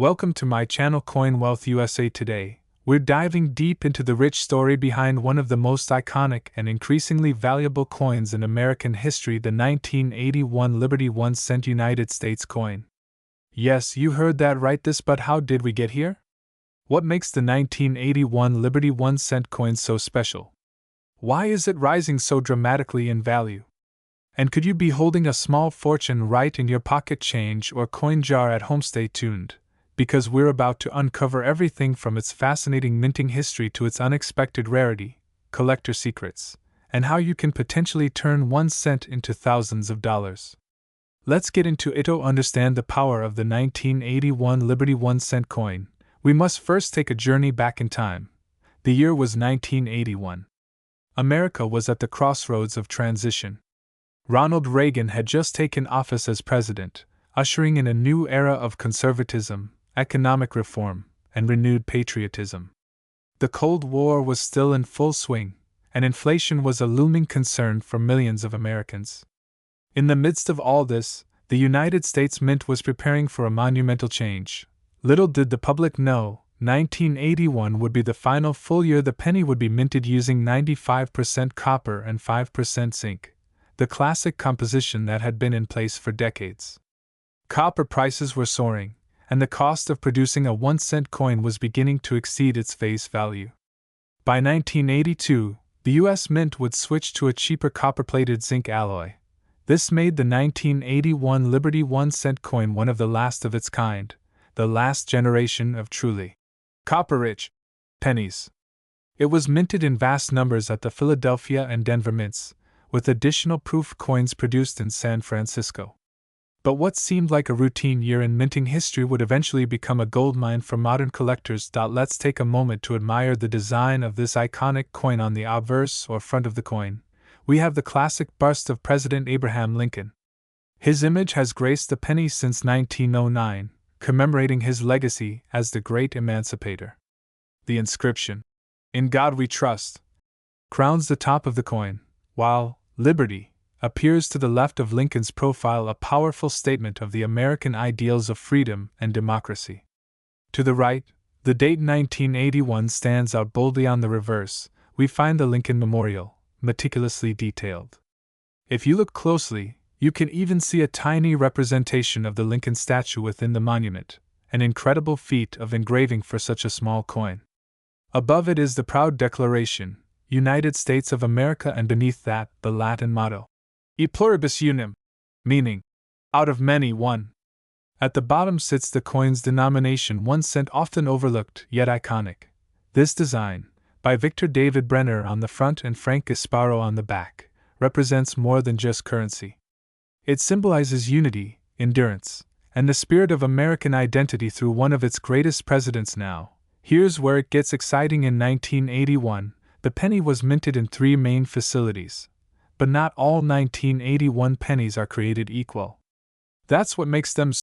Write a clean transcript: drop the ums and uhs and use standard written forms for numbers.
Welcome to my channel Coin Wealth USA. Today, we're diving deep into the rich story behind one of the most iconic and increasingly valuable coins in American history, the 1981 Liberty 1 cent United States coin. Yes, you heard that right, but how did we get here? What makes the 1981 Liberty 1 cent coin so special? Why is it rising so dramatically in value? And could you be holding a small fortune right in your pocket change or coin jar at home? Stay tuned, because we're about to uncover everything from its fascinating minting history to its unexpected rarity, collector secrets, and how you can potentially turn 1 cent into thousands of dollars. Let's get into it. To understand the power of the 1981 Liberty 1 cent coin, we must first take a journey back in time. The year was 1981. America was at the crossroads of transition. Ronald Reagan had just taken office as president, ushering in a new era of conservatism, economic reform, and renewed patriotism. The Cold War was still in full swing, and inflation was a looming concern for millions of Americans. In the midst of all this, the United States Mint was preparing for a monumental change. Little did the public know, 1981 would be the final full year the penny would be minted using 95% copper and 5% zinc, the classic composition that had been in place for decades. Copper prices were soaring, and the cost of producing a 1 cent coin was beginning to exceed its face value. By 1982, the U.S. Mint would switch to a cheaper copper-plated zinc alloy. This made the 1981 Liberty 1 cent coin one of the last of its kind, the last generation of truly copper-rich pennies. It was minted in vast numbers at the Philadelphia and Denver mints, with additional proof coins produced in San Francisco. But what seemed like a routine year in minting history would eventually become a goldmine for modern collectors. Let's take a moment to admire the design of this iconic coin. On the obverse or front of the coin, we have the classic bust of President Abraham Lincoln. His image has graced the penny since 1909, commemorating his legacy as the great emancipator. The inscription, "In God We Trust," crowns the top of the coin, while "Liberty" appears to the left of Lincoln's profile, a powerful statement of the American ideals of freedom and democracy. To the right, the date 1981 stands out boldly. On the reverse, we find the Lincoln Memorial, meticulously detailed. If you look closely, you can even see a tiny representation of the Lincoln statue within the monument, an incredible feat of engraving for such a small coin. Above it is the proud declaration, United States of America, and beneath that, the Latin motto, E pluribus unum, meaning, out of many, one. At the bottom sits the coin's denomination, 1 cent, often overlooked, yet iconic. This design, by Victor David Brenner on the front and Frank Gasparo on the back, represents more than just currency. It symbolizes unity, endurance, and the spirit of American identity through one of its greatest presidents. Now, here's where it gets exciting. In 1981, the penny was minted in 3 main facilities. But not all 1981 pennies are created equal. That's what makes them